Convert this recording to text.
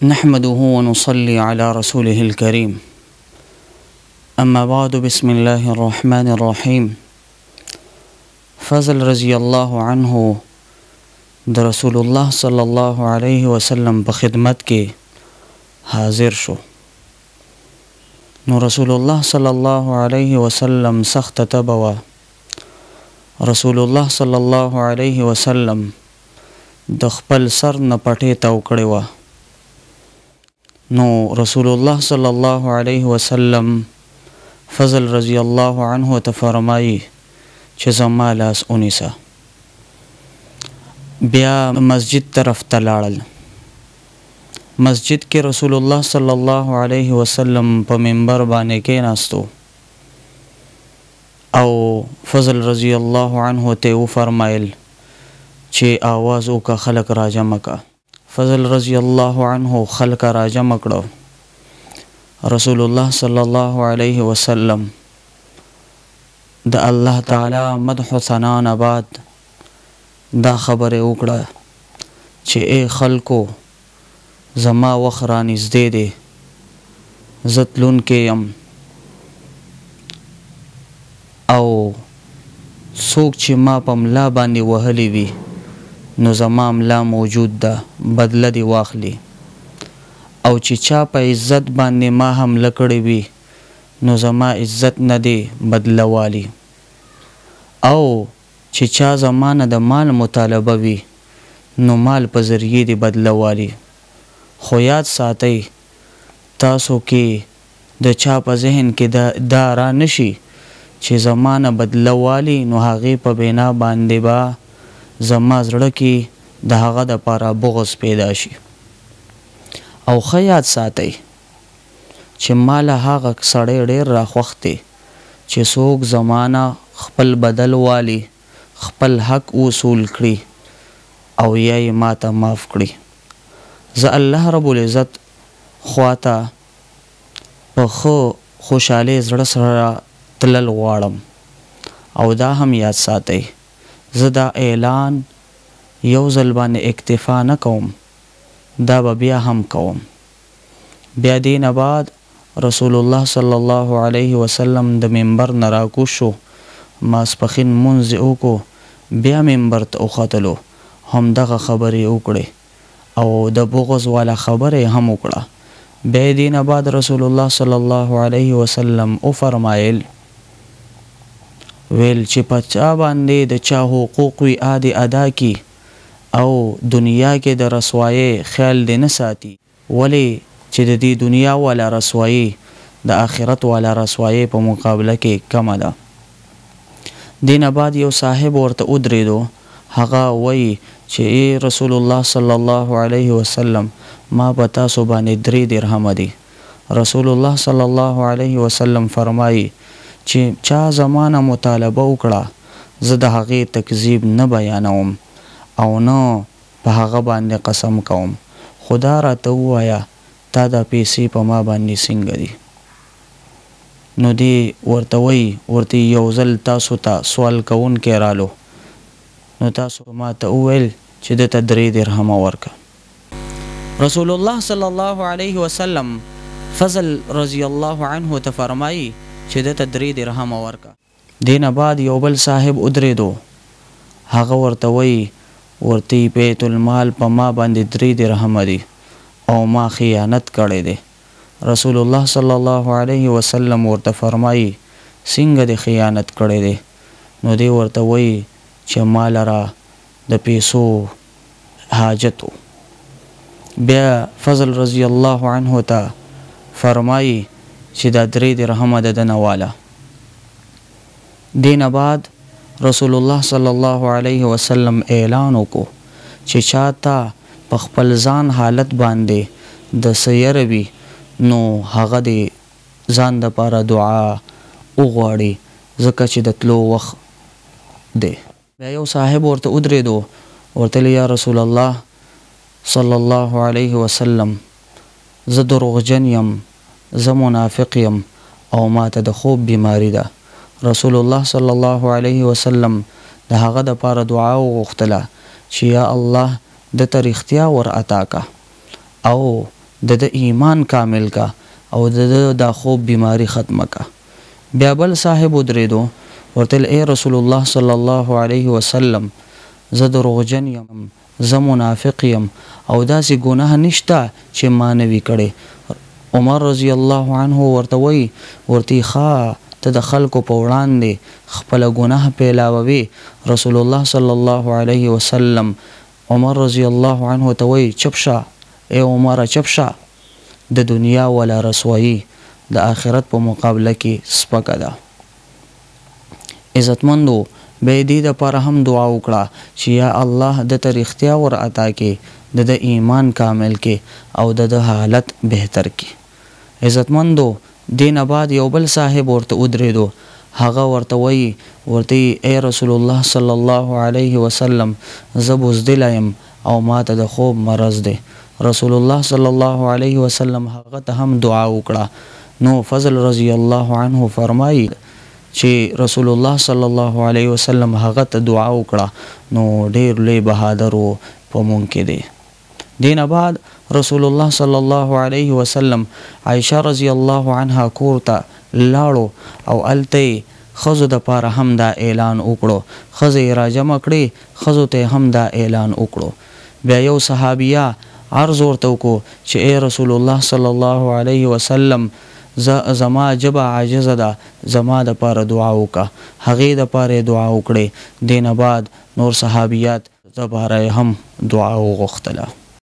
نحمده ونصلي على رسوله الكريم. أما بعد، بسم الله الرحمن الرحيم. فضل رضی الله عنه د رسول الله صلی الله علیه وسلم په خدمت کې حاضر شو. نو رسول الله صلی الله علیه وسلم سخت تبه وه. رسول الله صلی الله علیه وسلم د خپل سر نه پټې تاو کړې وه. نو رسول الله صلی الله علیه وسلم فضل رضی الله عنه ته فرمایي چې زما لاس ونیسه. بیا مسجد طرف ته لاړل. مسجد کې رسول الله صلی الله علیه وسلم په منبر باندې کېناستو او فضل رضی الله عنه ته وفرمایل چې آواز وکړه، خلک راجمع کړه. فضل رضی الله عنه خلق راجمع کړو. رسول الله صلی الله علیه وسلم د الله تعالی مدح و ثنا نه بعد دا خبره وکړه چې اے خلکو، زما وخت را نږدې دی، زه تلونکی یم او څوک چې ما په ملا باندې وهلی وي نو زما ملا موجود ده، بدله دی واخلی. او چې چا په عزت باندې ما حمله کړې وي نو زما عزت نه دی بدله والی. او چې چا زما نه د مال مطالبه وي نو مال په ذریعې دی بدله والی. خو یاد ساتئ، تاسو کې د چا په ذهن کې دا را نشي چې زما نه بدله والی نو هغې په بنا باندې به زما زړه کې د هغه د پاره بغض پیدا شي. او ښه یاد ساتئ چې مال هغه سړی ډېر راخوښ دی چې څوک زمانه خپل بدل والی، خپل حق وصول کړي او یا یې ماته معاف کړي. زه الله رب العزت خواته په ښه خوشحالۍ زړه سره تلل غواړم. او دا هم یاد ساتئ، زه دا اعلان یو ځل باندې اکتفا نه کوم، دا به بیا هم کوم. بیا دې نه بعد رسول الله صلی الله علیه وسلم د منبر نه راکوز شو، ماسپښین لمونځ یې وکړو، بیا منبر ته وختلو، همدغه خبرې وکړې او د بغض والا خبره هم وکړه. بیا دې نه بعد رسول الله صلی الله علیه وسلم وفرمایل ویل چې په چا باندې د چا حقوق وي عادي ادا کی او دنیا کې د رسوایۍ خیال دې نه ساتي، ولې چې د دې دنیا والا رسوایي د آخرت والا رسوایۍ په مقابله کې کمه ده. دې نه بعد یو صاحب ورته ودرېدو، هغه وایي چې ای رسول الله صلی الله علیه وسلم، ما په تاسو باندې 3 درهمه دي. رسول الله صلی الله علیه وسلم فرمایي چې چا زمانه مطالبه وکړه زه د هغې تکذیب نه بیانوم او نه په هغه باندې قسم کوم. خدا راته ووایه تا دا پیسې په ما باندې څنګه دي؟ نو دی ورته وایي، ورته یو ځل تاسو ته سوال کوونکی رالو، نو تاسو ما ته وویل چې دته 3 درهمه ورکه. رسول الله صلی الله علیه وسلم فضل رضی الله عنه ته فرمایي چې دته 3 درهمه ورکه. دې نه بعد یو بل صاحب ودرېدو، هغه ورته وایي، ورته بیت المال په ما باندې 3 درهمه دي او ما خیانت کړی دی. رسول الله صلی الله علیه وسلم ورته فرمایي څنګه دې خیانت کړی دی؟ نو دی ورته وایي چې ما لره د پیسو حاجت و. بیا فضل رضی الله عنه ته فرمایي چې دا 3 درهمه د دنه واله. دې نه بعد رسول الله صلی الله علیه وسلم اعلان وکړو چې چاته په خپل ځان حالت باندې د سیر وي نو هغه د ځان دپاره دعا وغواړي، ځکه چې د تلو وخت دی. بیا یو صاحب ورته ودرېدو، ورته یا رسول الله صلی الله علیه وسلم، زه دروغجن یم، زه منافق یم او ماته د خوب بیماری ده. رسول الله صلی الله علیه وسلم د هغه د پاره دعا وغوښتله چې یا الله د ته رښتیا ور عطا کا او د ایمان کامل کا او د خوب بیماری ختمه کا. بیا بل صاحب ودرېدو ورته اے رسول الله صلی الله علیه وسلم زه دروغجن یم، زه منافق یم او داسې ګناه نشته چې ما نه وي کړی. عمر رضی الله عنه ورته وی ورته ښه ته د خلکو په وړاندې خپله ګناه پیلاوي. رسول الله صلی الله علیه وسلم عمر رضی الله عنه ته وی چپ شه ای عمر چپ شه، د دنیا ولا رسوایی د آخرت په مقابله کې سپکه ده. عزتمندو به دې دپاره هم دعا وکړه چې یا الله د ته رښتیا ور عطا کې، د ایمان کامل کې او د حالت بهتر کې. عزتمندو دین بعد یو بل صاحب ورته ودرېدو، هغه ورته وی ورته ای رسول الله صلی الله علیه وسلم زه بزدله یم او ما ته د خوب مرض دی. رسول الله صلی الله علیه وسلم هغه ته هم دعا وکړه. نو فضل رضی الله عنه فرمایي چې رسول الله صلی الله علیه وسلم هغه ته دعا وکړه نو ډېر لوی بهادر و په مونږ کې دی. دین بعد رسول الله صلی الله علیه وسلم عائشه رضی الله عنها کور ته لاړو او الته خزو د پاره هم دا اعلان وکړو، خزه راجمع کړي، خزو ته هم دا اعلان وکړو. بیا یو صحابیه عرض ورته وکړو چې ای رسول الله صلی الله علیه وسلم زما جبه عاجزه ده، زما د پاره دعا وکړه. هغې د پاره دعا وکړې. دین بعد نور صحابیات د پاره هم دعا وغوښتله.